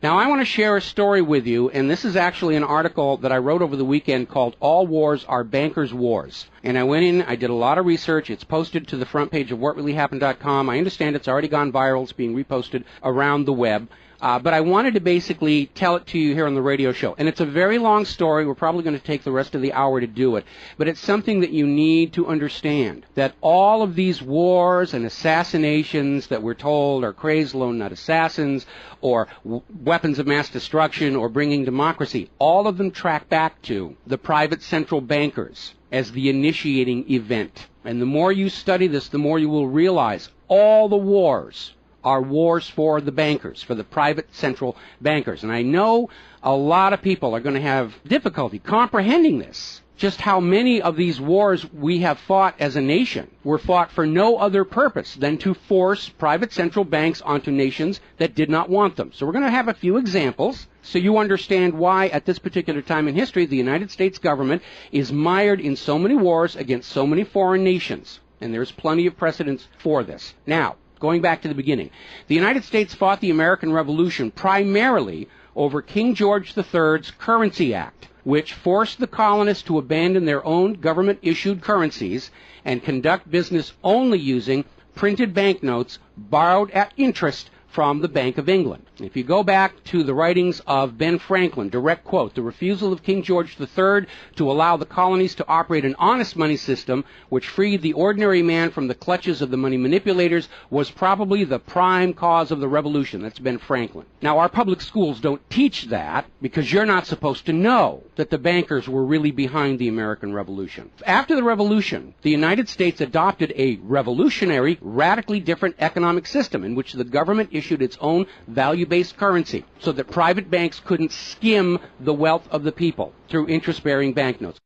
Now, I want to share a story with you, and this is actually an article that I wrote over the weekend called All Wars Are Bankers' Wars. And I went in, I did a lot of research. It's posted to the front page of whatreallyhappened.com. I understand it's already gone viral. It's being reposted around the web. But I wanted to basically tell it to you here on the radio show. And it's a very long story. We're probably going to take the rest of the hour to do it. But it's something that you need to understand, that all of these wars and assassinations that we're told are crazed lone nut assassins or weapons of mass destruction or bringing democracy, all of them track back to the private central bankers as the initiating event. And the more you study this, the more you will realize all the wars are wars for the bankers, for the private central bankers. And I know a lot of people are going to have difficulty comprehending this, just how many of these wars we have fought as a nation were fought for no other purpose than to force private central banks onto nations that did not want them. So we're going to have a few examples so you understand why at this particular time in history the United States government is mired in so many wars against so many foreign nations. And there's plenty of precedents for this. Now, going back to the beginning, the United States fought the American Revolution primarily over King George III's Currency Act, which forced the colonists to abandon their own government-issued currencies and conduct business only using printed banknotes borrowed at interest from the Bank of England. If you go back to the writings of Ben Franklin, direct quote, the refusal of King George III to allow the colonies to operate an honest money system which freed the ordinary man from the clutches of the money manipulators was probably the prime cause of the revolution. That's Ben Franklin. Now, our public schools don't teach that because you're not supposed to know that the bankers were really behind the American Revolution. After the Revolution, the United States adopted a revolutionary, radically different economic system in which the government issued its own value-based currency so that private banks couldn't skim the wealth of the people through interest-bearing banknotes.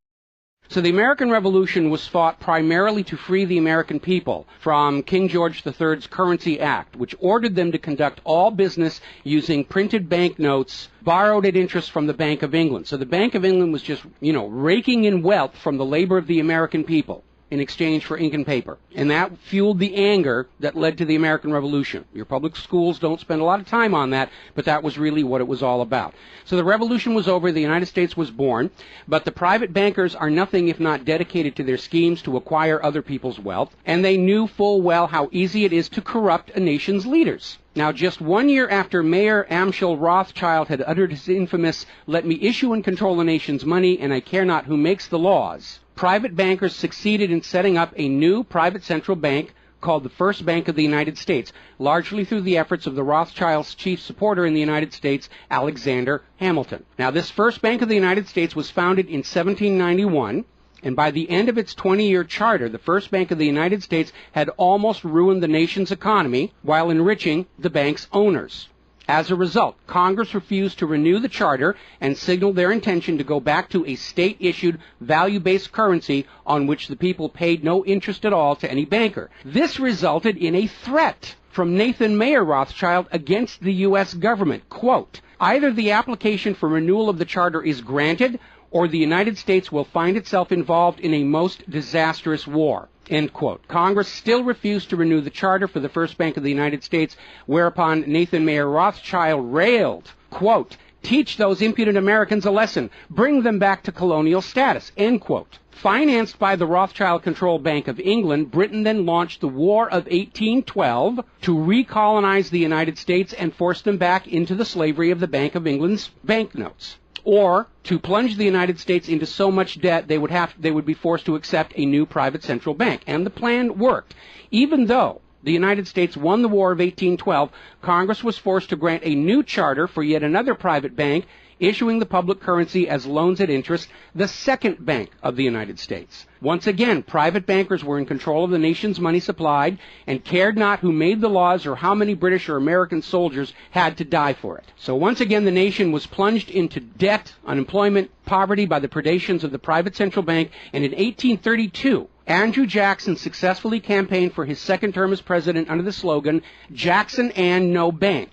So the American Revolution was fought primarily to free the American people from King George III's Currency Act, which ordered them to conduct all business using printed banknotes borrowed at interest from the Bank of England. So the Bank of England was just, raking in wealth from the labor of the American people in exchange for ink and paper. And that fueled the anger that led to the American Revolution. Your public schools don't spend a lot of time on that, but that was really what it was all about. So the revolution was over, the United States was born, but the private bankers are nothing if not dedicated to their schemes to acquire other people's wealth, and they knew full well how easy it is to corrupt a nation's leaders. Now, just 1 year after Mayor Amschel Rothschild had uttered his infamous, "Let me issue and control the nation's money, and I care not who makes the laws," private bankers succeeded in setting up a new private central bank called the First Bank of the United States, largely through the efforts of the Rothschilds' chief supporter in the United States, Alexander Hamilton. Now, this First Bank of the United States was founded in 1791, and by the end of its 20-year charter, the First Bank of the United States had almost ruined the nation's economy while enriching the bank's owners. As a result, Congress refused to renew the charter and signaled their intention to go back to a state-issued, value-based currency on which the people paid no interest at all to any banker. This resulted in a threat from Nathan Mayer Rothschild against the U.S. government. Quote, "Either the application for renewal of the charter is granted, or the United States will find itself involved in a most disastrous war." End quote. Congress still refused to renew the charter for the First Bank of the United States, whereupon Nathan Mayer Rothschild railed, quote, "Teach those impudent Americans a lesson. Bring them back to colonial status." End quote. Financed by the Rothschild-controlled Bank of England, Britain then launched the War of 1812 to recolonize the United States and force them back into the slavery of the Bank of England's banknotes, or to plunge the United States into so much debt they would be forced to accept a new private central bank. And the plan worked. Even though the United States won the War of 1812, Congress was forced to grant a new charter for yet another private bank, issuing the public currency as loans at interest, the Second Bank of the United States. Once again, private bankers were in control of the nation's money supplied and cared not who made the laws or how many British or American soldiers had to die for it. So once again, the nation was plunged into debt, unemployment, poverty by the predations of the private central bank, and in 1832, Andrew Jackson successfully campaigned for his second term as president under the slogan, "Jackson and no bank."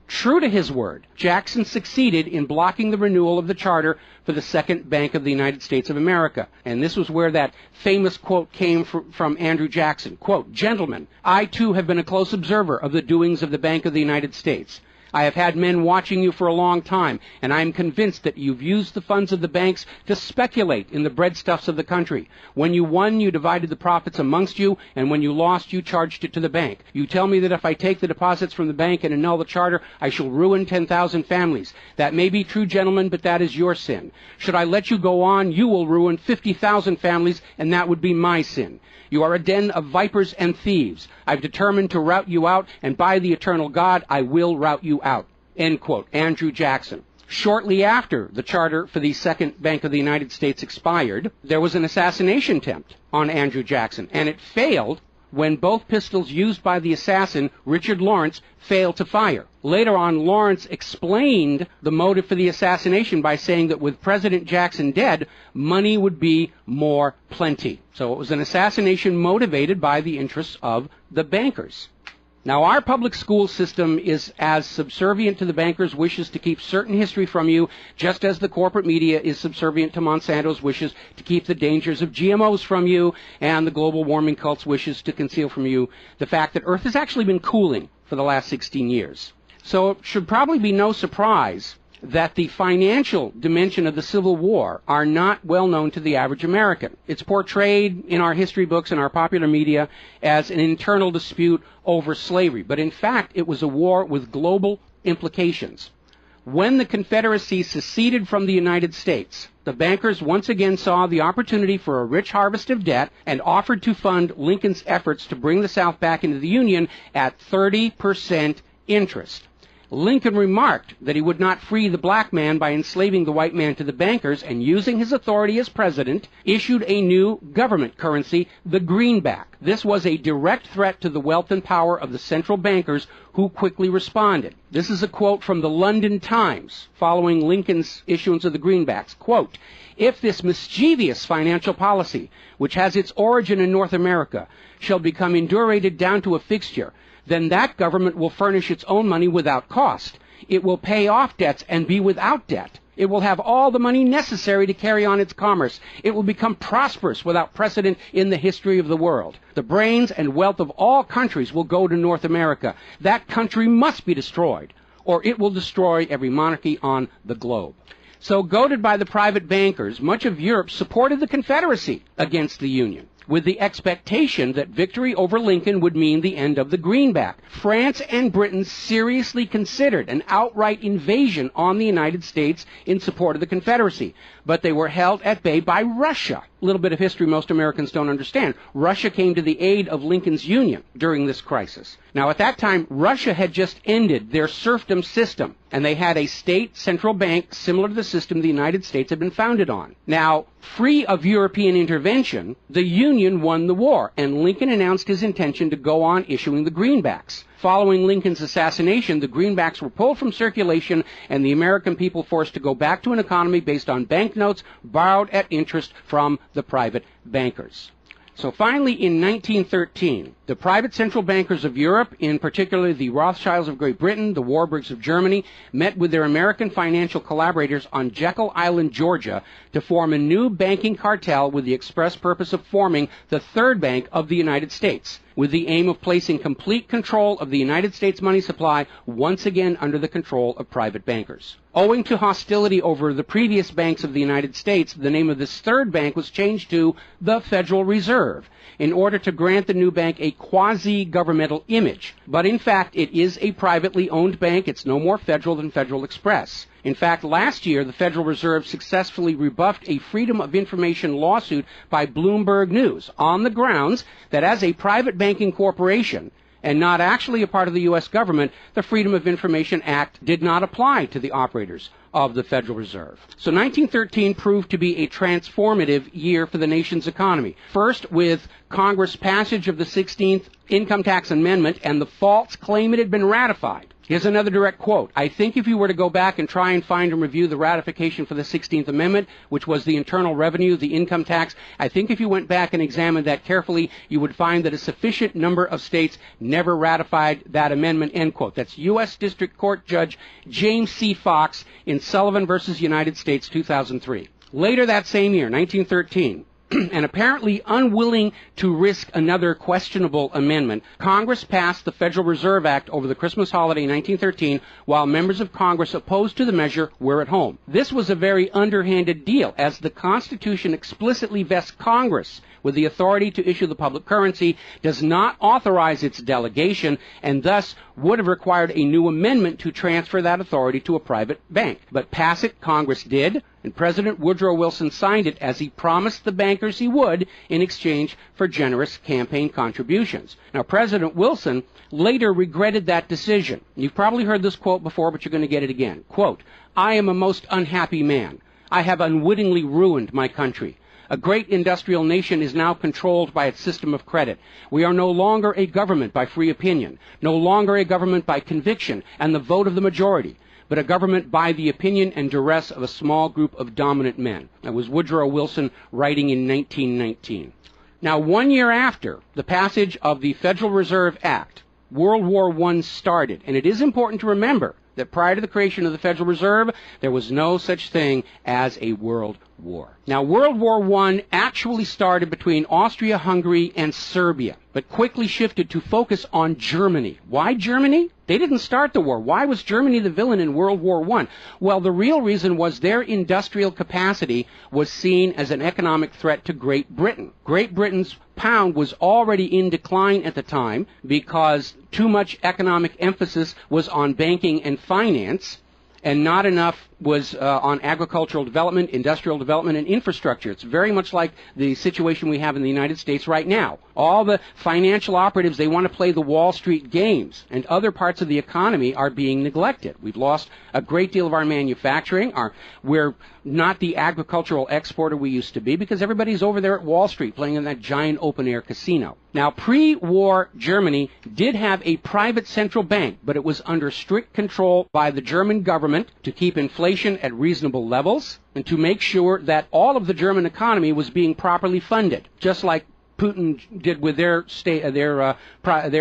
True to his word, Jackson succeeded in blocking the renewal of the charter for the Second Bank of the United States of America. And this was where that famous quote came from Andrew Jackson. Quote, "Gentlemen, I too have been a close observer of the doings of the Bank of the United States. I have had men watching you for a long time, and I am convinced that you've used the funds of the banks to speculate in the breadstuffs of the country. When you won, you divided the profits amongst you, and when you lost, you charged it to the bank. You tell me that if I take the deposits from the bank and annul the charter, I shall ruin 10,000 families. That may be true, gentlemen, but that is your sin. Should I let you go on, you will ruin 50,000 families, and that would be my sin. You are a den of vipers and thieves. I've determined to rout you out, and by the eternal God, I will rout you out. End quote. Andrew Jackson. Shortly after the charter for the Second Bank of the United States expired, there was an assassination attempt on Andrew Jackson, and it failed when both pistols used by the assassin, Richard Lawrence, failed to fire. Later on, Lawrence explained the motive for the assassination by saying that with President Jackson dead, money would be more plenty. So it was an assassination motivated by the interests of the bankers. Now, our public school system is as subservient to the bankers' wishes to keep certain history from you, just as the corporate media is subservient to Monsanto's wishes to keep the dangers of GMOs from you, and the global warming cult's wishes to conceal from you the fact that Earth has actually been cooling for the last 16 years. So it should probably be no surprise that the financial dimension of the Civil War are not well known to the average American. It's portrayed in our history books and our popular media as an internal dispute over slavery, but in fact it was a war with global implications. When the Confederacy seceded from the United States, the bankers once again saw the opportunity for a rich harvest of debt and offered to fund Lincoln's efforts to bring the South back into the Union at 30% interest. Lincoln remarked that he would not free the black man by enslaving the white man to the bankers, and using his authority as president, issued a new government currency, the greenback. This was a direct threat to the wealth and power of the central bankers, who quickly responded. This is a quote from the London Times following Lincoln's issuance of the greenbacks. Quote, "If this mischievous financial policy, which has its origin in North America, shall become indurated down to a fixture, then that government will furnish its own money without cost. It will pay off debts and be without debt. It will have all the money necessary to carry on its commerce. It will become prosperous without precedent in the history of the world. The brains and wealth of all countries will go to North America. That country must be destroyed, or it will destroy every monarchy on the globe." So, goaded by the private bankers, much of Europe supported the Confederacy against the Union, with the expectation that victory over Lincoln would mean the end of the greenback. France and Britain seriously considered an outright invasion on the United States in support of the Confederacy, but they were held at bay by Russia. A little bit of history most Americans don't understand. Russia came to the aid of Lincoln's Union during this crisis. Now, at that time, Russia had just ended their serfdom system, and they had a state central bank similar to the system the United States had been founded on. Now, free of European intervention, the Union won the war, and Lincoln announced his intention to go on issuing the greenbacks. Following Lincoln's assassination, the greenbacks were pulled from circulation, and the American people forced to go back to an economy based on banknotes borrowed at interest from the private bankers. So finally, in 1913, the private central bankers of Europe, in particular the Rothschilds of Great Britain, the Warburgs of Germany, met with their American financial collaborators on Jekyll Island, Georgia, to form a new banking cartel with the express purpose of forming the Third Bank of the United States, with the aim of placing complete control of the United States money supply once again under the control of private bankers. Owing to hostility over the previous banks of the United States, the name of this third bank was changed to the Federal Reserve, in order to grant the new bank a quasi-governmental image. But in fact, it is a privately owned bank. It's no more federal than Federal Express. In fact, last year, the Federal Reserve successfully rebuffed a Freedom of Information lawsuit by Bloomberg News on the grounds that as a private banking corporation, and not actually a part of the U.S. government, the Freedom of Information Act did not apply to the operators of the Federal Reserve. So 1913 proved to be a transformative year for the nation's economy. First, with Congress' passage of the 16th Income Tax Amendment and the false claim it had been ratified. Here's another direct quote. "I think if you were to go back and try and find and review the ratification for the 16th Amendment, which was the internal revenue, the income tax, I think if you went back and examined that carefully, you would find that a sufficient number of states never ratified that amendment," end quote. That's U.S. District Court Judge James C. Fox in Sullivan versus United States, 2003. Later that same year, 1913, and apparently unwilling to risk another questionable amendment, Congress passed the Federal Reserve Act over the Christmas holiday in 1913, while members of Congress opposed to the measure were at home. This was a very underhanded deal, as the Constitution explicitly vests Congress with the authority to issue the public currency, does not authorize its delegation, and thus would have required a new amendment to transfer that authority to a private bank. But pass it, Congress did, and President Woodrow Wilson signed it as he promised the bankers he would in exchange for generous campaign contributions. Now, President Wilson later regretted that decision. You've probably heard this quote before, but you're going to get it again. Quote, "I am a most unhappy man. I have unwittingly ruined my country. A great industrial nation is now controlled by its system of credit. We are no longer a government by free opinion, no longer a government by conviction and the vote of the majority, but a government by the opinion and duress of a small group of dominant men." That was Woodrow Wilson writing in 1919. Now, 1 year after the passage of the Federal Reserve Act, World War I started, and it is important to remember that prior to the creation of the Federal Reserve, there was no such thing as a world war. Now, World War I actually started between Austria, Hungary, and Serbia, but quickly shifted to focus on Germany. Why Germany? They didn't start the war. Why was Germany the villain in World War I? Well, the real reason was their industrial capacity was seen as an economic threat to Great Britain. Great Britain's pound was already in decline at the time because too much economic emphasis was on banking and finance, and not enough was on agricultural development, industrial development, and infrastructure. It's very much like the situation we have in the United States right now. All the financial operatives, they want to play the Wall Street games, and other parts of the economy are being neglected. We've lost a great deal of our manufacturing. We're not the agricultural exporter we used to be because everybody's over there at Wall Street playing in that giant open-air casino. Now, pre-war Germany did have a private central bank, but it was under strict control by the German government to keep inflation at reasonable levels and to make sure that all of the German economy was being properly funded, just like Putin did with their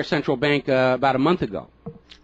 central bank about a month ago.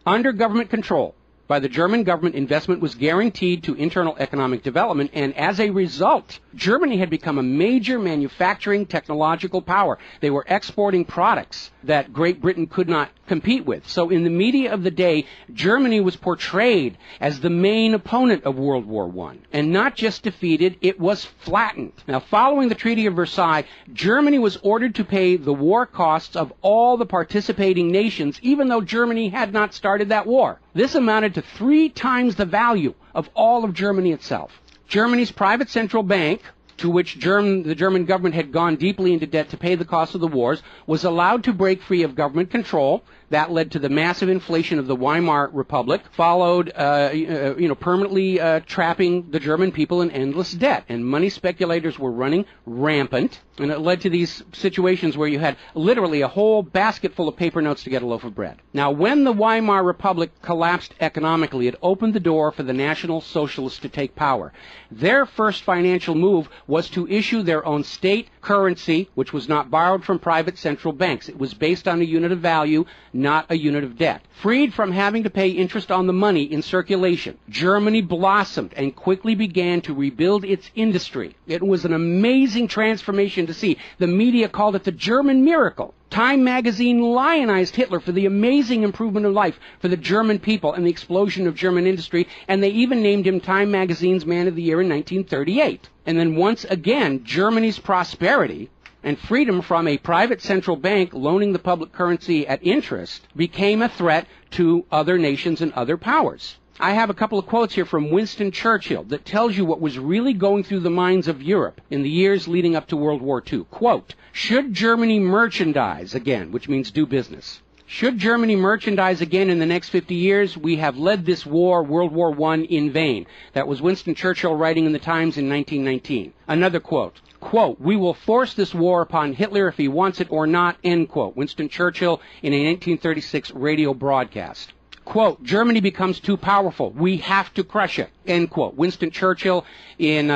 Under government control by the German government, investment was guaranteed to internal economic development, and as a result, Germany had become a major manufacturing technological power. They were exporting products that Great Britain could not compete with. So in the media of the day, Germany was portrayed as the main opponent of World War I. And not just defeated, it was flattened. Now, following the Treaty of Versailles, Germany was ordered to pay the war costs of all the participating nations, even though Germany had not started that war. This amounted to 3 times the value of all of Germany itself. Germany's private central bank, to which the German government had gone deeply into debt to pay the cost of the wars, was allowed to break free of government control. That led to the massive inflation of the Weimar Republic, followed, permanently trapping the German people in endless debt. And money speculators were running rampant, and it led to these situations where you had literally a whole basket full of paper notes to get a loaf of bread. Now, when the Weimar Republic collapsed economically, it opened the door for the National Socialists to take power. Their first financial move was to issue their own state currency, which was not borrowed from private central banks. It was based on a unit of value, not a unit of debt. Freed from having to pay interest on the money in circulation, Germany blossomed and quickly began to rebuild its industry. It was an amazing transformation to see. The media called it the German miracle. Time magazine lionized Hitler for the amazing improvement of life for the German people and the explosion of German industry, and they even named him Time magazine's Man of the Year in 1938. And then once again, Germany's prosperity and freedom from a private central bank loaning the public currency at interest became a threat to other nations and other powers. I have a couple of quotes here from Winston Churchill that tells you what was really going through the minds of Europe in the years leading up to World War II. Quote, "Should Germany merchandise again," which means do business, "should Germany merchandise again in the next 50 years, we have led this war, World War I, in vain." That was Winston Churchill writing in the Times in 1919. Another quote, quote, "We will force this war upon Hitler if he wants it or not," end quote. Winston Churchill in a 1936 radio broadcast. Quote, "Germany becomes too powerful. We have to crush it," end quote. Winston Churchill in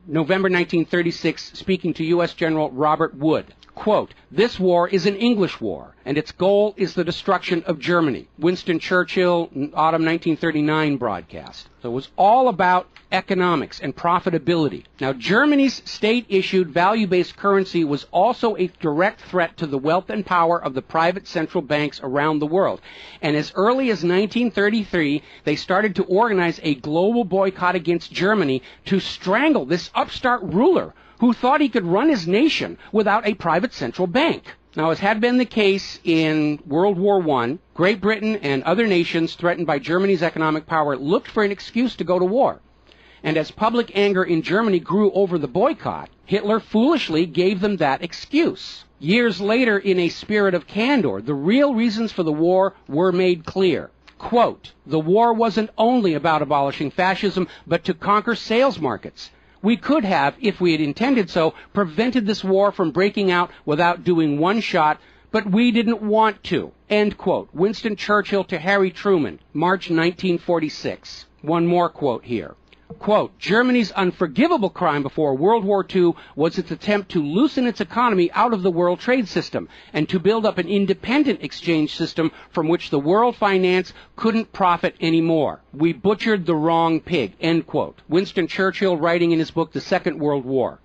November 1936 speaking to U.S. General Robert Wood. Quote, "This war is an English war. and its goal is the destruction of Germany. Winston Churchill, autumn 1939 broadcast. So it was all about economics and profitability. Now, Germany's state-issued value-based currency was also a direct threat to the wealth and power of the private central banks around the world. And as early as 1933, they started to organize a global boycott against Germany to strangle this upstart ruler who thought he could run his nation without a private central bank. Now, as had been the case in World War I, Great Britain and other nations threatened by Germany's economic power looked for an excuse to go to war. And as public anger in Germany grew over the boycott, Hitler foolishly gave them that excuse. Years later, in a spirit of candor, the real reasons for the war were made clear. Quote, "The war wasn't only about abolishing fascism, but to conquer sales markets. We could have, if we had intended so, prevented this war from breaking out without doing one shot, but we didn't want to." End quote. Winston Churchill to Harry Truman, March 1946. One more quote here. Quote, "Germany's unforgivable crime before World War II was its attempt to loosen its economy out of the world trade system and to build up an independent exchange system from which the world finance couldn't profit anymore. We butchered the wrong pig." End quote. Winston Churchill writing in his book, The Second World War.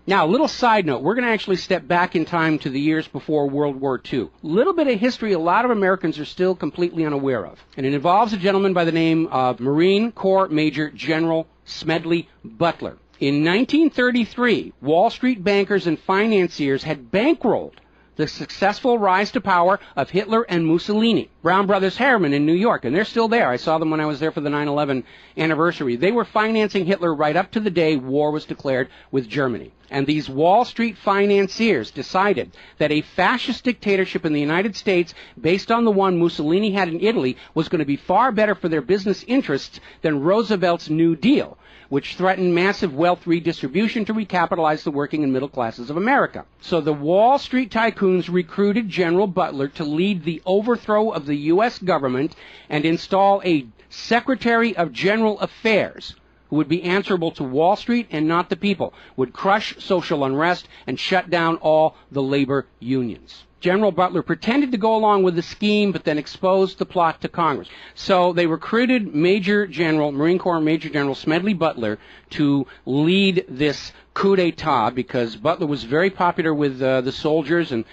Now, a little side note, we're going to actually step back in time to the years before World War II. A little bit of history a lot of Americans are still completely unaware of. And it involves a gentleman by the name of Marine Corps Major General Smedley Butler. In 1933, Wall Street bankers and financiers had bankrolled the successful rise to power of Hitler and Mussolini. Brown Brothers Harriman in New York, and they're still there. I saw them when I was there for the 9/11 anniversary. They were financing Hitler right up to the day war was declared with Germany. And these Wall Street financiers decided that a fascist dictatorship in the United States, based on the one Mussolini had in Italy, was going to be far better for their business interests than Roosevelt's New Deal, which threatened massive wealth redistribution to recapitalize the working and middle classes of America. So the Wall Street tycoons recruited General Butler to lead the overthrow of the U.S. government and install a Secretary of General Affairs who would be answerable to Wall Street and not the people, would crush social unrest and shut down all the labor unions. General Butler pretended to go along with the scheme, but then exposed the plot to Congress. So they recruited Marine Corps Major General Smedley Butler to lead this coup d'etat, because Butler was very popular with the soldiers, and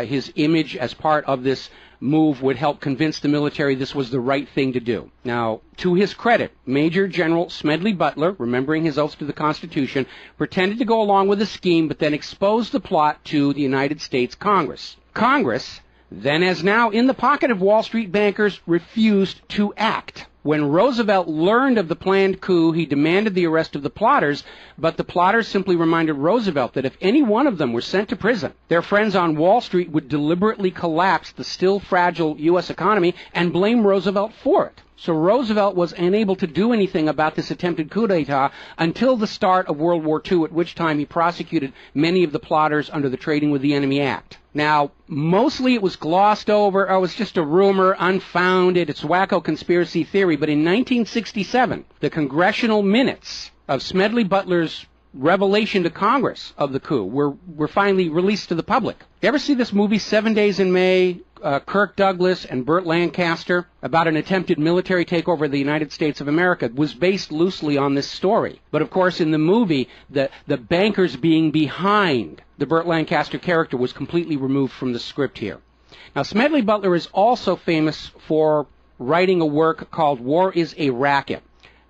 his image as part of this move would help convince the military this was the right thing to do. Now, to his credit, Major General Smedley Butler, remembering his oath to the Constitution, pretended to go along with the scheme, but then exposed the plot to the United States Congress. Congress, then as now in the pocket of Wall Street bankers, refused to act. When Roosevelt learned of the planned coup, he demanded the arrest of the plotters, but the plotters simply reminded Roosevelt that if any one of them were sent to prison, their friends on Wall Street would deliberately collapse the still fragile U.S. economy and blame Roosevelt for it. So Roosevelt was unable to do anything about this attempted coup d'etat until the start of World War II, at which time he prosecuted many of the plotters under the Trading with the Enemy Act. Now, mostly it was glossed over, it was just a rumor, unfounded, it's wacko conspiracy theory, but in 1967, the congressional minutes of Smedley Butler's revelation to Congress of the coup were finally released to the public. You ever see this movie 7 Days in May, Kirk Douglas and Burt Lancaster, about an attempted military takeover of the United States of America? It was based loosely on this story. But of course, in the movie, the bankers being behind the Burt Lancaster character was completely removed from the script here. Now, Smedley Butler is also famous for writing a work called War is a Racket.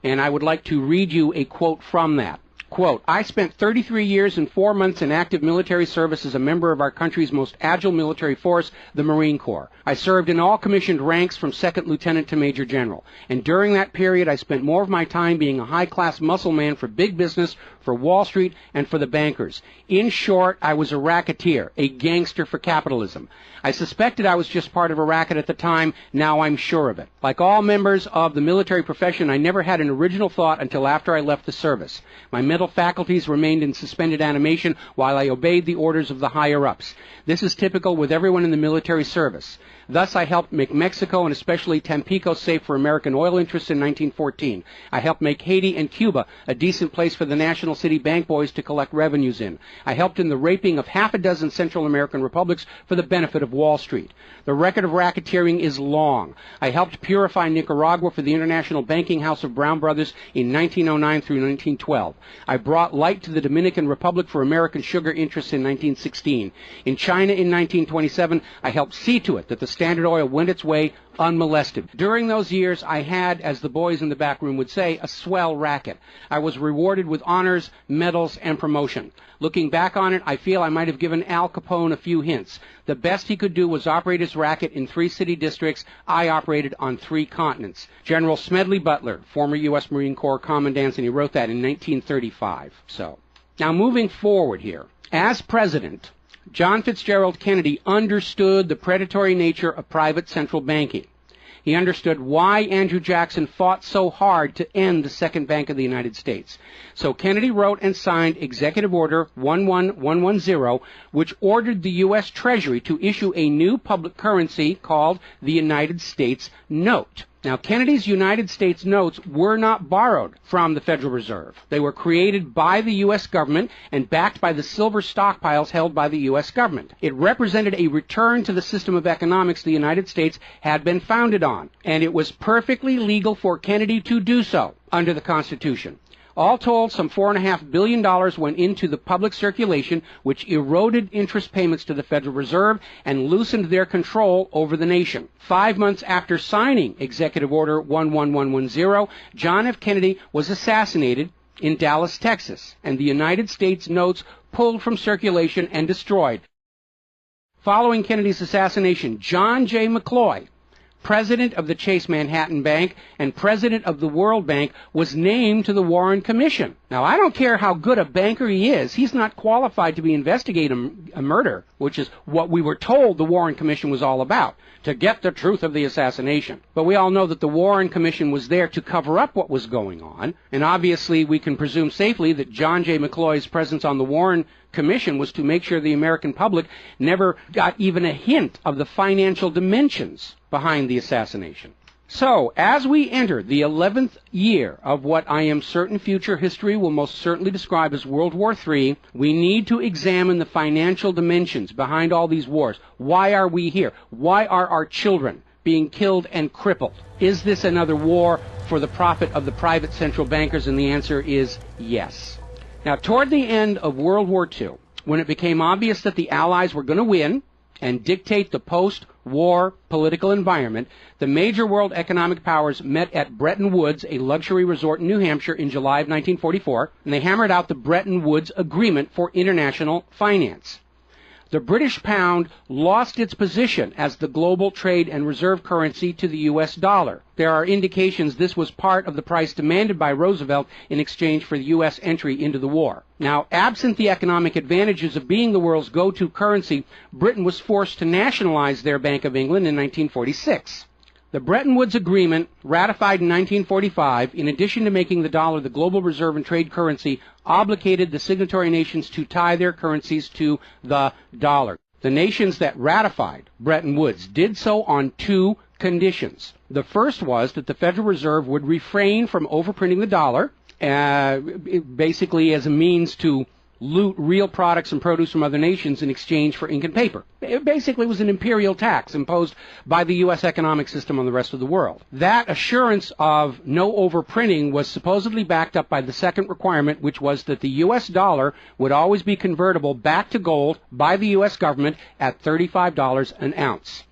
And I would like to read you a quote from that. Quote, "I spent 33 years and 4 months in active military service as a member of our country's most agile military force, the Marine Corps. I served in all commissioned ranks from second lieutenant to major general. And during that period, I spent more of my time being a high-class muscle man for big business, for Wall Street, and for the bankers. In short, I was a racketeer, a gangster for capitalism. I suspected I was just part of a racket at the time. Now I'm sure of it. Like all members of the military profession, I never had an original thought until after I left the service. My mental faculties remained in suspended animation while I obeyed the orders of the higher-ups. This is typical with everyone in the military service. Thus, I helped make Mexico and especially Tampico safe for American oil interests in 1914. I helped make Haiti and Cuba a decent place for the National City Bank boys to collect revenues in. I helped in the raping of half a dozen Central American republics for the benefit of Wall Street. The record of racketeering is long. I helped purify Nicaragua for the international banking house of Brown Brothers in 1909 through 1912. I brought light to the Dominican Republic for American sugar interests in 1916. In China in 1927, I helped see to it that the Standard Oil went its way unmolested. During those years, I had, as the boys in the back room would say, a swell racket. I was rewarded with honors, medals, and promotion. Looking back on it, I feel I might have given Al Capone a few hints. The best he could do was operate his racket in 3 city districts. I operated on 3 continents. General Smedley Butler, former U.S. Marine Corps Commandant, and he wrote that in 1935. Now moving forward here. As president, John Fitzgerald Kennedy understood the predatory nature of private central banking. He understood why Andrew Jackson fought so hard to end the second bank of the United States. So Kennedy wrote and signed Executive Order 11110, which ordered the U.S. Treasury to issue a new public currency called the United States Note. Now, Kennedy's United States notes were not borrowed from the Federal Reserve. They were created by the U.S. government and backed by the silver stockpiles held by the U.S. government. It represented a return to the system of economics the United States had been founded on, and it was perfectly legal for Kennedy to do so under the Constitution. All told, some $4.5 billion went into the public circulation, which eroded interest payments to the Federal Reserve and loosened their control over the nation. 5 months after signing Executive Order 11110, John F. Kennedy was assassinated in Dallas, Texas, and the United States notes pulled from circulation and destroyed. Following Kennedy's assassination, John J. McCloy, president of the Chase Manhattan Bank and president of the World Bank, was named to the Warren Commission. Now, I don't care how good a banker he is, he's not qualified to be investigating a murder, which is what we were told the Warren Commission was all about, to get the truth of the assassination. But we all know that the Warren Commission was there to cover up what was going on, and obviously we can presume safely that John J. McCloy's presence on the Warren Commission was to make sure the American public never got even a hint of the financial dimensions behind the assassination. So, as we enter the 11th year of what I am certain future history will most certainly describe as World War III, we need to examine the financial dimensions behind all these wars. Why are we here? Why are our children being killed and crippled? Is this another war for the profit of the private central bankers? And the answer is yes. Now, toward the end of World War II, when it became obvious that the Allies were going to win and dictate the post-war political environment, the major world economic powers met at Bretton Woods, a luxury resort in New Hampshire, in July of 1944, and they hammered out the Bretton Woods Agreement for international finance. The British pound lost its position as the global trade and reserve currency to the U.S. dollar. There are indications this was part of the price demanded by Roosevelt in exchange for the U.S. entry into the war. Now, absent the economic advantages of being the world's go-to currency, Britain was forced to nationalize their Bank of England in 1946. The Bretton Woods Agreement, ratified in 1945, in addition to making the dollar the global reserve and trade currency, obligated the signatory nations to tie their currencies to the dollar. The nations that ratified Bretton Woods did so on 2 conditions. The first was that the Federal Reserve would refrain from overprinting the dollar, basically as a means to loot real products and produce from other nations in exchange for ink and paper. It basically was an imperial tax imposed by the U.S. economic system on the rest of the world. That assurance of no overprinting was supposedly backed up by the second requirement, which was that the U.S. dollar would always be convertible back to gold by the U.S. government at $35 an ounce.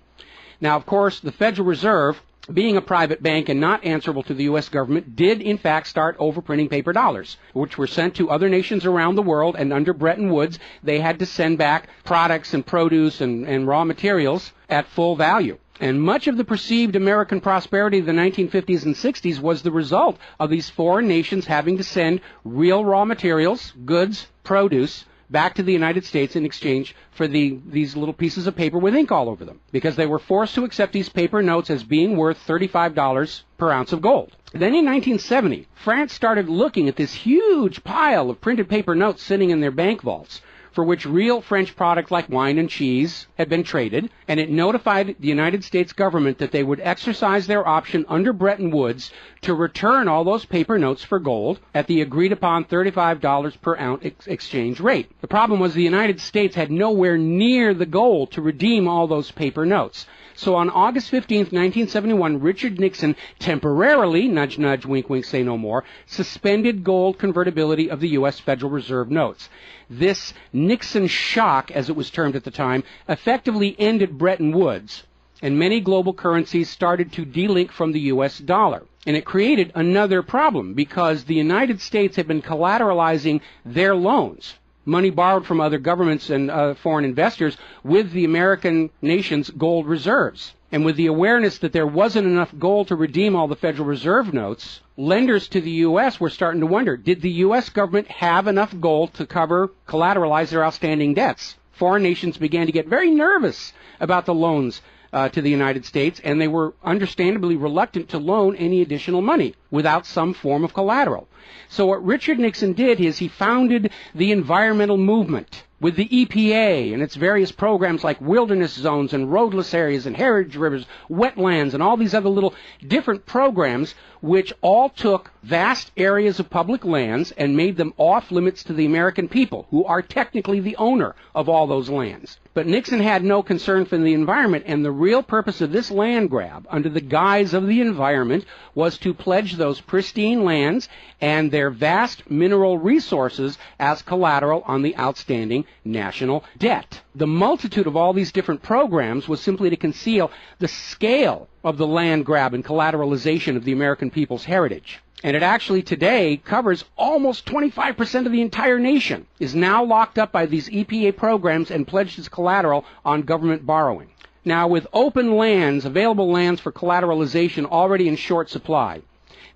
Now, of course, the Federal Reserve, being a private bank and not answerable to the U.S. government, did in fact start overprinting paper dollars, which were sent to other nations around the world, and under Bretton Woods, they had to send back products and produce and raw materials at full value. And much of the perceived American prosperity of the 1950s and 60s was the result of these foreign nations having to send real raw materials, goods, produce, back to the United States in exchange for these little pieces of paper with ink all over them, because they were forced to accept these paper notes as being worth $35 per ounce of gold. Then in 1970, France started looking at this huge pile of printed paper notes sitting in their bank vaults, for which real French products like wine and cheese had been traded, and it notified the United States government that they would exercise their option under Bretton Woods to return all those paper notes for gold at the agreed-upon $35 per ounce exchange rate. The problem was the United States had nowhere near the gold to redeem all those paper notes. So on August 15, 1971, Richard Nixon temporarily, nudge, nudge, wink, wink, say no more, suspended gold convertibility of the U.S. Federal Reserve notes. This Nixon shock, as it was termed at the time, effectively ended Bretton Woods, and many global currencies started to delink from the U.S. dollar. And it created another problem, because the United States had been collateralizing their loans, money borrowed from other governments and foreign investors, with the American nation's gold reserves. And with the awareness that there wasn't enough gold to redeem all the Federal Reserve notes, lenders to the U.S. were starting to wonder, did the U.S. government have enough gold to collateralize their outstanding debts? Foreign nations began to get very nervous about the loans to the United States, and they were understandably reluctant to loan any additional money without some form of collateral. So what Richard Nixon did is he founded the environmental movement with the EPA and its various programs like wilderness zones and roadless areas and heritage rivers, wetlands, and all these other little different programs, which all took vast areas of public lands and made them off limits to the American people, who are technically the owner of all those lands. But Nixon had no concern for the environment, and the real purpose of this land grab, under the guise of the environment, was to pledge those pristine lands and their vast mineral resources as collateral on the outstanding national debt. The multitude of all these different programs was simply to conceal the scale of the land grab and collateralization of the American people's heritage. And it actually today covers almost 25% of the entire nation, is now locked up by these EPA programs and pledged as collateral on government borrowing. Now, with open lands, available lands for collateralization already in short supply,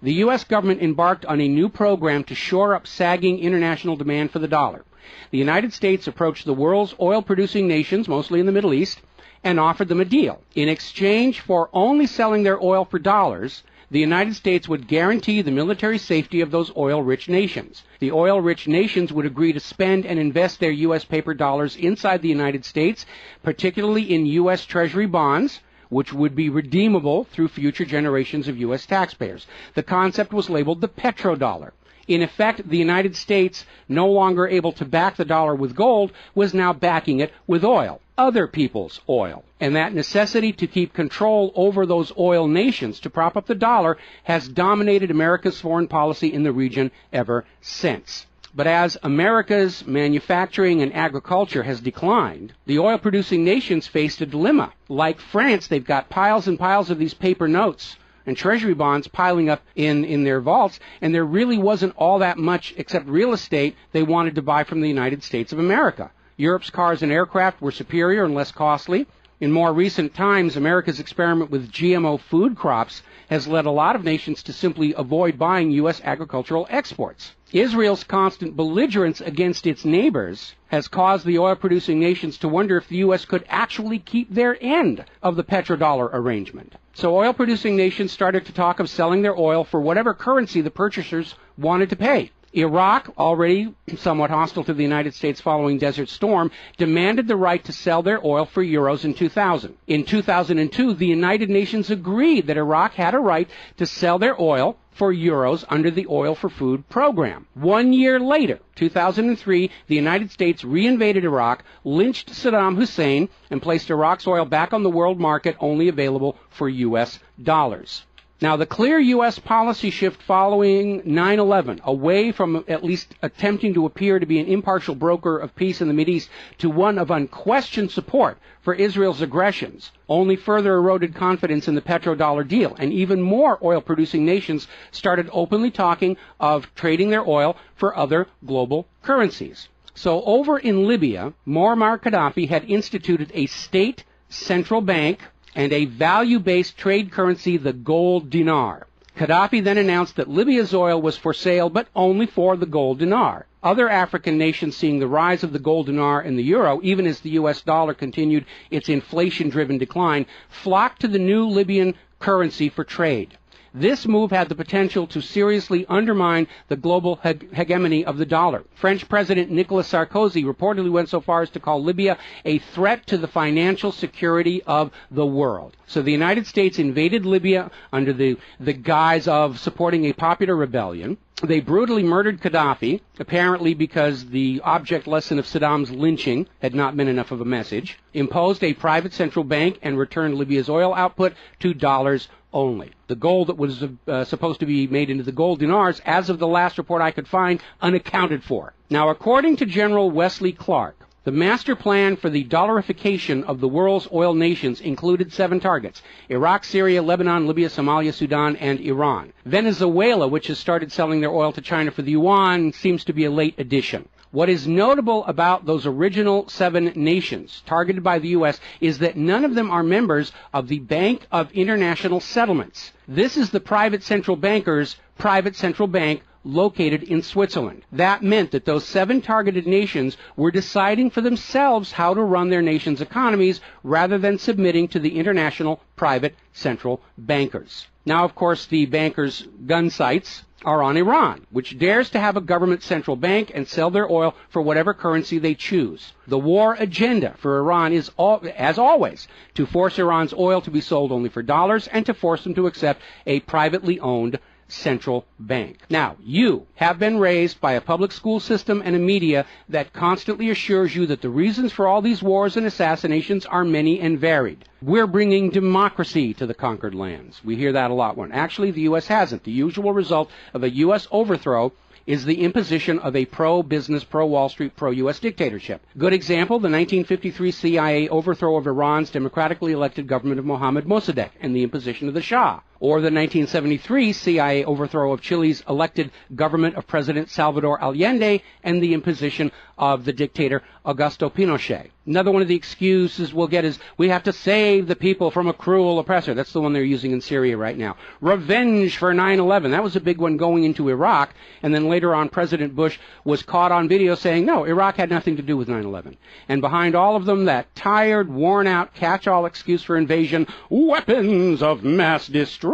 the U.S. government embarked on a new program to shore up sagging international demand for the dollar. The United States approached the world's oil-producing nations, mostly in the Middle East, and offered them a deal. In exchange for only selling their oil for dollars, the United States would guarantee the military safety of those oil-rich nations. The oil-rich nations would agree to spend and invest their U.S. paper dollars inside the United States, particularly in U.S. Treasury bonds, which would be redeemable through future generations of U.S. taxpayers. The concept was labeled the petrodollar. In effect, the United States, no longer able to back the dollar with gold, was now backing it with oil, other people's oil. And that necessity to keep control over those oil nations to prop up the dollar has dominated America's foreign policy in the region ever since. But as America's manufacturing and agriculture has declined, the oil-producing nations faced a dilemma. Like France, they've got piles and piles of these paper notes and treasury bonds piling up in their vaults, and there really wasn't all that much except real estate they wanted to buy from the United States of America. Europe's cars and aircraft were superior and less costly. In more recent times, America's experiment with GMO food crops has led a lot of nations to simply avoid buying U.S. agricultural exports. Israel's constant belligerence against its neighbors has caused the oil-producing nations to wonder if the U.S. could actually keep their end of the petrodollar arrangement. So oil-producing nations started to talk of selling their oil for whatever currency the purchasers wanted to pay. Iraq, already somewhat hostile to the United States following Desert Storm, demanded the right to sell their oil for euros in 2000. In 2002, the United Nations agreed that Iraq had a right to sell their oil for euros under the Oil for Food program. 1 year later, 2003, the United States reinvaded Iraq, lynched Saddam Hussein, and placed Iraq's oil back on the world market, only available for U.S. dollars. Now, the clear U.S. policy shift following 9/11, away from at least attempting to appear to be an impartial broker of peace in the Mideast to one of unquestioned support for Israel's aggressions, only further eroded confidence in the petrodollar deal, and even more oil-producing nations started openly talking of trading their oil for other global currencies. So over in Libya, Muammar Gaddafi had instituted a state central bank and a value-based trade currency, the gold dinar. Gaddafi then announced that Libya's oil was for sale, but only for the gold dinar. Other African nations, seeing the rise of the gold dinar and the euro, even as the U.S. dollar continued its inflation-driven decline, flocked to the new Libyan currency for trade. This move had the potential to seriously undermine the global hegemony of the dollar. French President Nicolas Sarkozy reportedly went so far as to call Libya a threat to the financial security of the world. So the United States invaded Libya under the guise of supporting a popular rebellion. They brutally murdered Gaddafi, apparently because the object lesson of Saddam's lynching had not been enough of a message, imposed a private central bank, and returned Libya's oil output to dollars only. The gold that was supposed to be made into the gold dinars, as of the last report I could find, unaccounted for. Now, according to General Wesley Clark, the master plan for the dollarification of the world's oil nations included 7 targets: Iraq, Syria, Lebanon, Libya, Somalia, Sudan, and Iran. Venezuela, which has started selling their oil to China for the yuan, seems to be a late addition. What is notable about those original 7 nations targeted by the U.S. is that none of them are members of the Bank of International Settlements. This is the private central banker's private central bank located in Switzerland. That meant that those 7 targeted nations were deciding for themselves how to run their nation's economies rather than submitting to the international private central bankers. Now, of course, the bankers' gun sights are on Iran, which dares to have a government central bank and sell their oil for whatever currency they choose. The war agenda for Iran is, as always, to force Iran's oil to be sold only for dollars and to force them to accept a privately owned central bank. Now, you have been raised by a public school system and a media that constantly assures you that the reasons for all these wars and assassinations are many and varied. We're bringing democracy to the conquered lands. We hear that a lot when actually the U.S. hasn't. The usual result of a U.S. overthrow is the imposition of a pro-business, pro-Wall Street, pro-U.S. dictatorship. Good example, the 1953 CIA overthrow of Iran's democratically elected government of Mohammad Mossadegh and the imposition of the Shah. Or the 1973 CIA overthrow of Chile's elected government of President Salvador Allende and the imposition of the dictator Augusto Pinochet. Another one of the excuses we'll get is we have to save the people from a cruel oppressor. That's the one they're using in Syria right now. Revenge for 9/11. That was a big one going into Iraq. And then later on, President Bush was caught on video saying, no, Iraq had nothing to do with 9/11. And behind all of them, that tired, worn-out, catch-all excuse for invasion, weapons of mass destruction.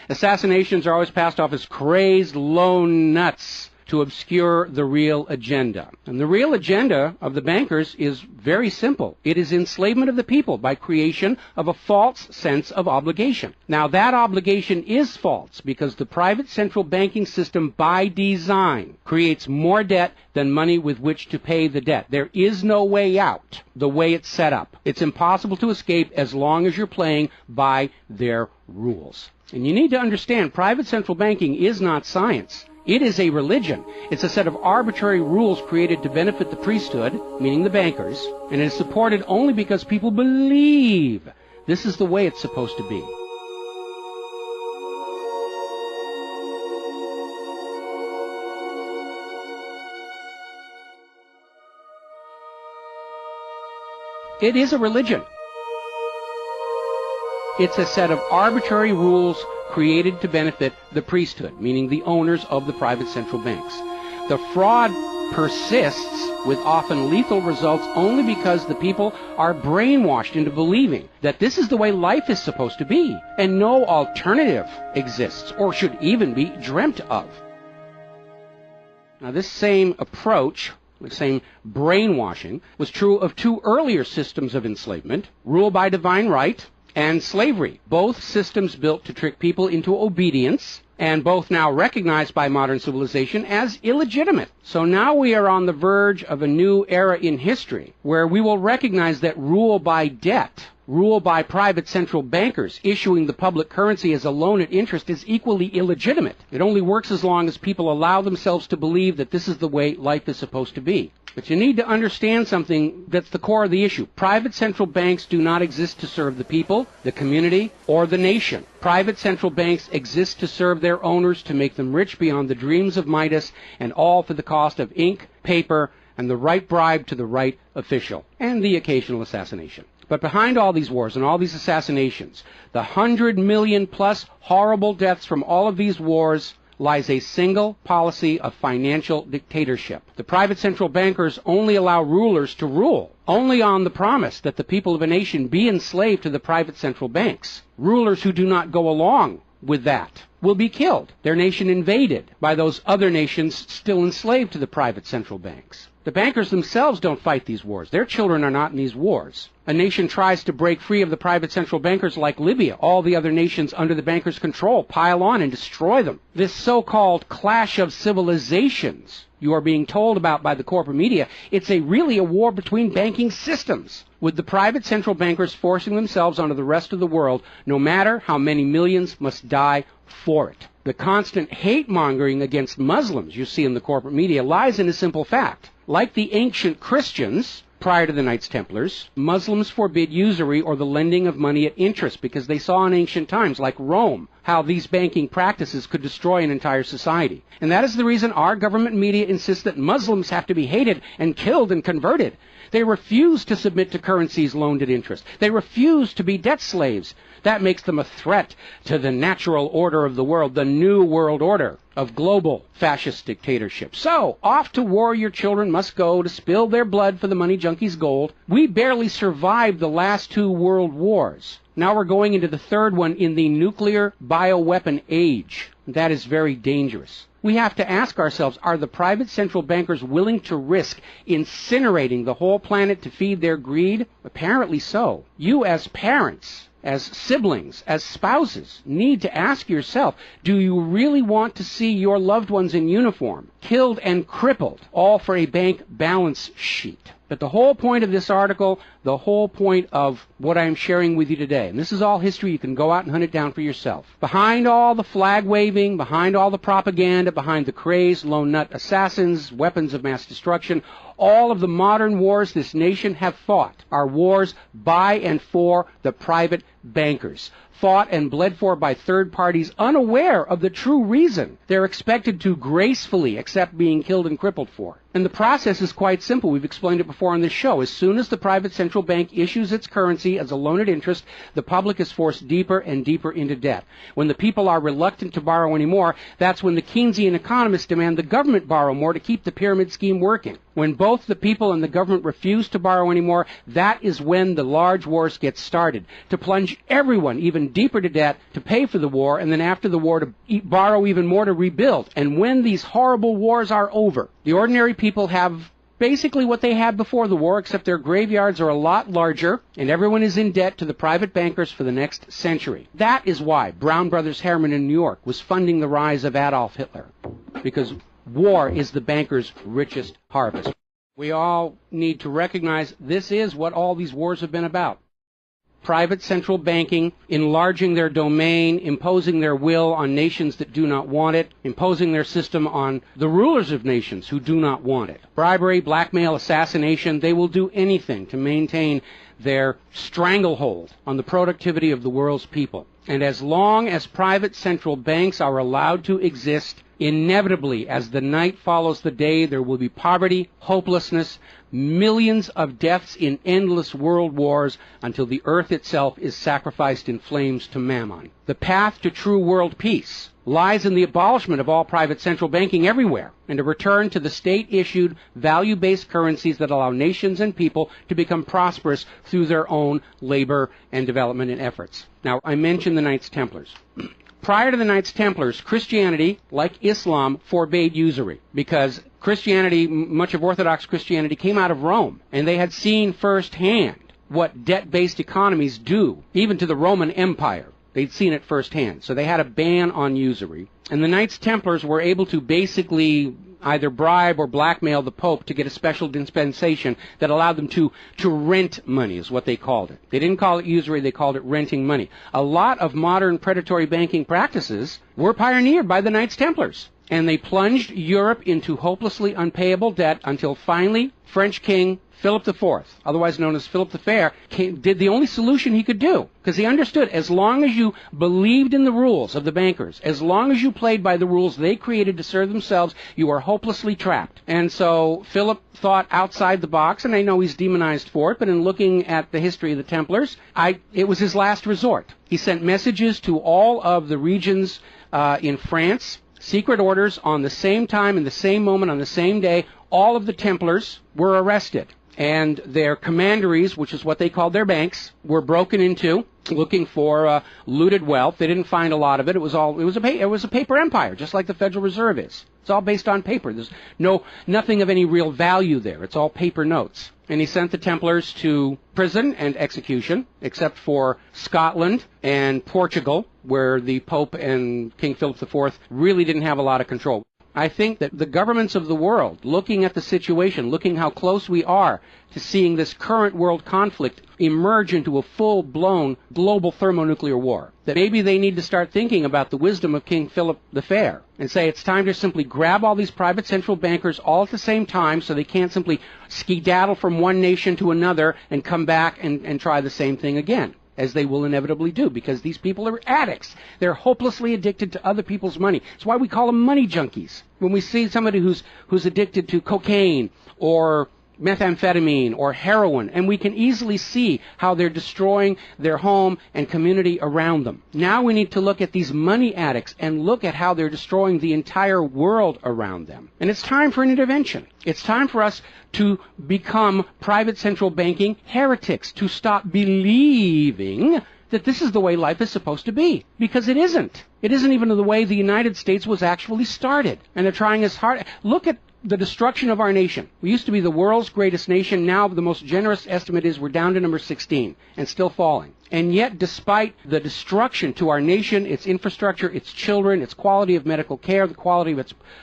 Assassinations are always passed off as crazed lone nuts to obscure the real agenda. And the real agenda of the bankers is very simple. It is enslavement of the people by creation of a false sense of obligation. Now, that obligation is false because the private central banking system by design creates more debt than money with which to pay the debt. There is no way out the way it's set up. It's impossible to escape as long as you're playing by their rules. And you need to understand, private central banking is not science. It is a religion. It's a set of arbitrary rules created to benefit the priesthood, meaning the bankers, and it is supported only because people believe this is the way it's supposed to be. It is a religion. It's a set of arbitrary rules created to benefit the priesthood, meaning the owners of the private central banks. The fraud persists with often lethal results only because the people are brainwashed into believing that this is the way life is supposed to be, and no alternative exists or should even be dreamt of. Now, this same approach, the same brainwashing, was true of 2 earlier systems of enslavement, rule by divine right and slavery, both systems built to trick people into obedience, and both now recognized by modern civilization as illegitimate. So now we are on the verge of a new era in history where we will recognize that rule by debt, rule by private central bankers issuing the public currency as a loan at interest is equally illegitimate. It only works as long as people allow themselves to believe that this is the way life is supposed to be. But you need to understand something that's the core of the issue. Private central banks do not exist to serve the people, the community, or the nation. Private central banks exist to serve their owners, to make them rich beyond the dreams of Midas, and all for the cost of ink, paper, and the right bribe to the right official, and the occasional assassination. But behind all these wars and all these assassinations, the 100 million plus horrible deaths from all of these wars, lies a single policy of financial dictatorship. The private central bankers only allow rulers to rule, only on the promise that the people of a nation be enslaved to the private central banks. Rulers who do not go along with that will be killed, their nation invaded by those other nations still enslaved to the private central banks. The bankers themselves don't fight these wars. Their children are not in these wars. A nation tries to break free of the private central bankers like Libya. All the other nations under the bankers' control pile on and destroy them. This so-called clash of civilizations you are being told about by the corporate media, it's really a war between banking systems, with the private central bankers forcing themselves onto the rest of the world, no matter how many millions must die for it. The constant hate-mongering against Muslims you see in the corporate media lies in a simple fact. Like the ancient Christians, prior to the Knights Templars, Muslims forbid usury or the lending of money at interest because they saw in ancient times, like Rome, how these banking practices could destroy an entire society. And that is the reason our government media insists that Muslims have to be hated and killed and converted. They refuse to submit to currencies loaned at interest. They refuse to be debt slaves. That makes them a threat to the natural order of the world, the new world order of global fascist dictatorship. So, off to war your children must go to spill their blood for the money junkies' gold. We barely survived the last 2 world wars. Now we're going into the third one in the nuclear bioweapon age. That is very dangerous. We have to ask ourselves, are the private central bankers willing to risk incinerating the whole planet to feed their greed? Apparently so. You as parents, as siblings, as spouses, need to ask yourself, do you really want to see your loved ones in uniform, killed and crippled, all for a bank balance sheet? But the whole point of this article, the whole point of what I'm sharing with you today, and this is all history, you can go out and hunt it down for yourself. Behind all the flag waving, behind all the propaganda, behind the crazed lone nut assassins, weapons of mass destruction, all of the modern wars this nation have fought are wars by and for the private bankers, fought and bled for by third parties unaware of the true reason they're expected to gracefully accept being killed and crippled for. And the process is quite simple. We've explained it before on this show. As soon as the private central bank issues its currency as a loan at interest, the public is forced deeper and deeper into debt. When the people are reluctant to borrow anymore, that's when the Keynesian economists demand the government borrow more to keep the pyramid scheme working. When both the people and the government refuse to borrow anymore, that is when the large wars get started, to plunge everyone even deeper to debt to pay for the war, and then after the war to borrow even more to rebuild. And when these horrible wars are over, the ordinary people have basically what they had before the war, except their graveyards are a lot larger, and everyone is in debt to the private bankers for the next century. That is why Brown Brothers Harriman in New York was funding the rise of Adolf Hitler, because war is the bankers' richest harvest. We all need to recognize this is what all these wars have been about. Private central banking, enlarging their domain, imposing their will on nations that do not want it, imposing their system on the rulers of nations who do not want it. Bribery, blackmail, assassination, they will do anything to maintain their stranglehold on the productivity of the world's people. And as long as private central banks are allowed to exist, inevitably, as the night follows the day, there will be poverty, hopelessness, millions of deaths in endless world wars until the earth itself is sacrificed in flames to Mammon. The path to true world peace lies in the abolishment of all private central banking everywhere, and a return to the state-issued, value-based currencies that allow nations and people to become prosperous through their own labor and development and efforts. Now, I mentioned the Knights Templars. Prior to the Knights Templars, Christianity, like Islam, forbade usury because Christianity, much of Orthodox Christianity, came out of Rome, and they had seen firsthand what debt-based economies do, even to the Roman Empire. They'd seen it firsthand. So they had a ban on usury. And the Knights Templars were able to basically either bribe or blackmail the Pope to get a special dispensation that allowed them to rent money, is what they called it. They didn't call it usury, they called it renting money. A lot of modern predatory banking practices were pioneered by the Knights Templars. and they plunged Europe into hopelessly unpayable debt until finally French King Philip IV, otherwise known as Philip the Fair, did the only solution he could do, because he understood as long as you believed in the rules of the bankers, as long as you played by the rules they created to serve themselves, you are hopelessly trapped. And so Philip thought outside the box, and I know he's demonized for it, but in looking at the history of the Templars, it was his last resort. He sent messages to all of the regions in France, secret orders on the same time, in the same moment, on the same day. All of the Templars were arrested, and their commanderies, which is what they called their banks, were broken into, looking for looted wealth. They didn't find a lot of it. It was a paper empire, just like the Federal Reserve is. It's all based on paper. There's nothing of any real value there. It's all paper notes. And he sent the Templars to prison and execution, except for Scotland and Portugal, where the Pope and King Philip IV really didn't have a lot of control. I think that the governments of the world, looking at the situation, looking how close we are to seeing this current world conflict emerge into a full-blown global thermonuclear war, that maybe they need to start thinking about the wisdom of King Philip the Fair and say it's time to simply grab all these private central bankers all at the same time so they can't simply skedaddle from one nation to another and come back and try the same thing again, as they will inevitably do, because these people are addicts. They're hopelessly addicted to other people's money. It's why we call them money junkies. When we see somebody who's addicted to cocaine or methamphetamine or heroin, and we can easily see how they're destroying their home and community around them. Now we need to look at these money addicts and look at how they're destroying the entire world around them. And it's time for an intervention. It's time for us to become private central banking heretics, to stop believing that this is the way life is supposed to be, because it isn't. It isn't even the way the United States was actually started. And they're trying as hard. Look at the destruction of our nation. We used to be the world's greatest nation. Now the most generous estimate is we're down to number 16 and still falling. And yet, despite the destruction to our nation, its infrastructure, its children, its quality of medical care, the quality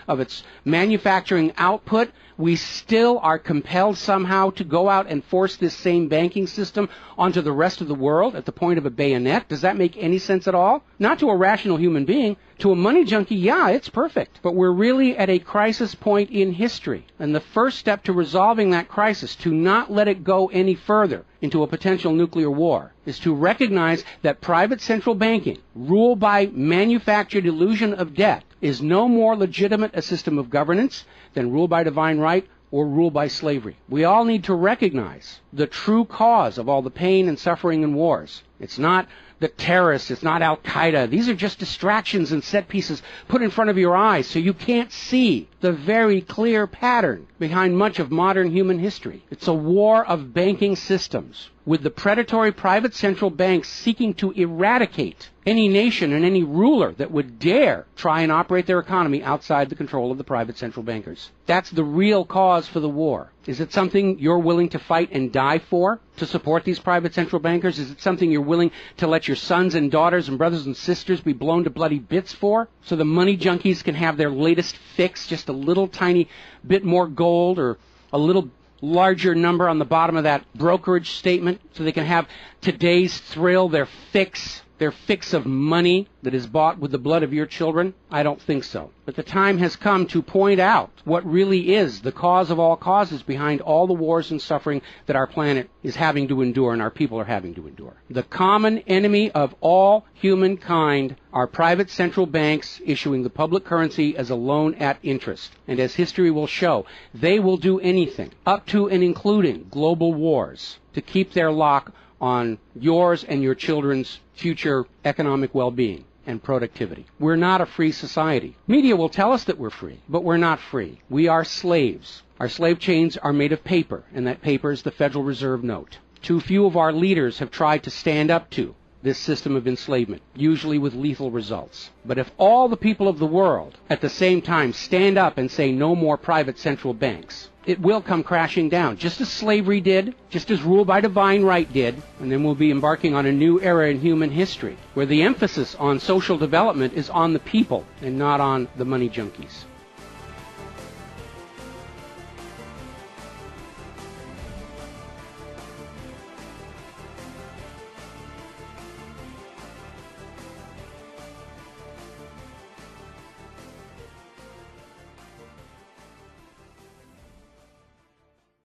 of its manufacturing output, we still are compelled somehow to go out and force this same banking system onto the rest of the world at the point of a bayonet. Does that make any sense at all? Not to a rational human being. To a money junkie, yeah, it's perfect. But we're really at a crisis point in history. And the first step to resolving that crisis, to not let it go any further into a potential nuclear war, is to recognize that private central banking, ruled by manufactured illusion of debt, is no more legitimate a system of governance than rule by divine right or rule by slavery. We all need to recognize the true cause of all the pain and suffering and wars. It's not the terrorists, it's not Al-Qaeda. These are just distractions and set pieces put in front of your eyes so you can't see the very clear pattern behind much of modern human history. It's a war of banking systems, with the predatory private central banks seeking to eradicate any nation and any ruler that would dare try and operate their economy outside the control of the private central bankers. That's the real cause for the war. Is it something you're willing to fight and die for, to support these private central bankers? Is it something you're willing to let your sons and daughters and brothers and sisters be blown to bloody bits for, so the money junkies can have their latest fix, just a little tiny bit more gold or a little larger number on the bottom of that brokerage statement, so they can have today's thrill, their fix of money that is bought with the blood of your children? I don't think so. But the time has come to point out what really is the cause of all causes behind all the wars and suffering that our planet is having to endure and our people are having to endure. The common enemy of all humankind are private central banks issuing the public currency as a loan at interest. And as history will show, they will do anything, up to and including global wars, to keep their lock on yours and your children's future economic well-being and productivity. We're not a free society. Media will tell us that we're free, but we're not free. We are slaves. Our slave chains are made of paper, and that paper is the Federal Reserve note. Too few of our leaders have tried to stand up to this system of enslavement, usually with lethal results. But if all the people of the world at the same time stand up and say no more private central banks, it will come crashing down, just as slavery did, just as rule by divine right did, and then we'll be embarking on a new era in human history, where the emphasis on social development is on the people and not on the money junkies.